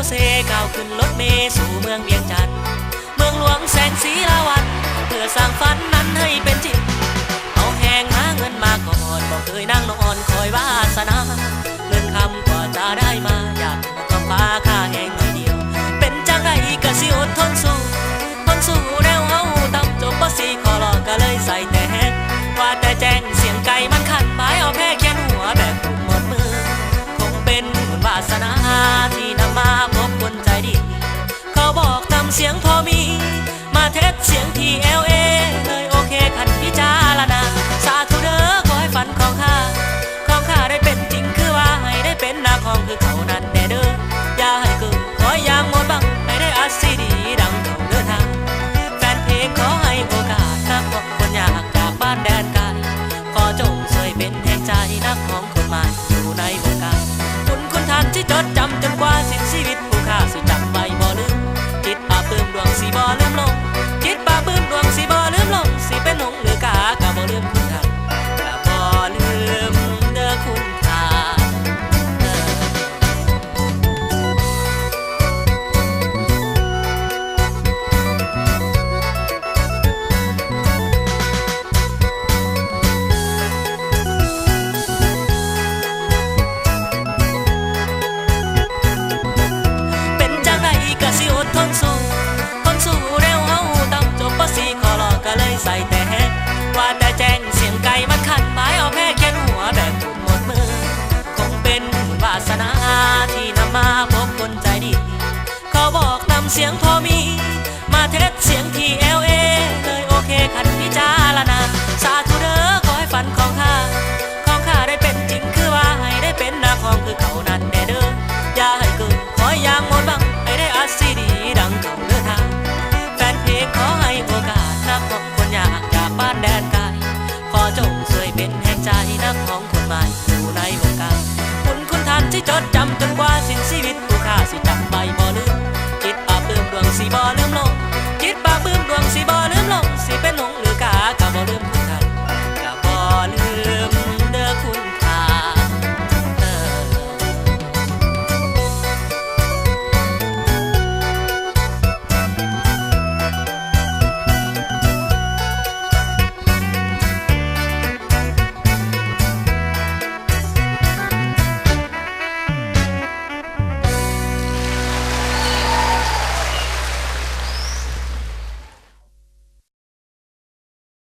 เซก้าวขึ้นรถเมล์สู่เมืองเวียงจันทน์เมืองหลวงแสงสีละวันเพื่อสร้างฝันนั้นให้เป็นจริงเอาแหงหาเงินมาก่อนบอกเคยนั่งนอนคอยวาสนาเงินคำกว่าจะได้มาอยากต้องฟ้าค่าแหงหน่อยเดียวเป็นจังไดก็สิอดทนสู้แนวเฮาต่ำจบบ่สิขอรอก็เลยใส่แต่แหงว่าแต่แจ้งเสียงไก่มันขันหมายเอาแพ้แค่นหัวแบบหมดมือคงเป็นบุญวาสนาที่นำมาพบคนใจดีเขาบอกทำเสียงพอมีมาเทสเสียงที่ LA เลยโอเคขันพิจารณาสาธุเด้อขอให้ฝันของข้าได้เป็นจริงคือว่าให้ได้เป็นนาของคือเขานั้นแน่เด้ออย่าให้เกิดขออย่างหมดบังให้ได้อาซีดีดังเขาเดินทางแฟนเพลงขอให้โอกาสนักของคนอยากจากบ้านแดนไกลขอจงช่วยเป็นแห่งใจนักของคนใหม่อยู่ในวงการคุณท่านที่จดจำจนกว่าสิ้นชีวิตผู้ข้าสิจำไว้บ่ลืมจิตปาปื้มดวงสิบ่ลืมลงจิตปาปื้มดวงสิบ่ลืมลงสิเป็นหงหรือกากะบ่ลืมคุณท่านกะบ่ลืมเด้อคุณท่านเป็นจังไดก็สิอดทนสู้แนวเฮาต่ำจบบ่สิขอรอก็เลยใส่แต่แหงว่าแต่แจ้งเสียงไก่มันขันหมายเอาแพ้แค่นหัวแบบถูกหมดมือคงเป็นบุญวาสนาที่นำมาพบคนใจดีเขาบอกนำเสียงพอมีมาเทสเสียงที่ LA เลยโอเคขันพิจารณาสาธุเด้อขอให้ฝันของข้าได้เป็นจริงคือว่าให้ได้เป็นนาของคือเขานั้นแน่เด้ออย่าให้เกิดขออย่างหมดบังให้ได้อาซีดีดังเขาเดินทางแฟนเพลงขอให้โอกาสนักของคนอยากจากบ้านแดนไกลขอจงช่วยเป็นแห่งใจนักของคนใหม่อยู่ในวงการคุณท่านที่จดจำจนกว่าสิ้นชีวิตผู้ข้าสิจำไว้บ่ลืมจิตปาปื้มดวงสิบ่ลืมลงจิตปาปื้ม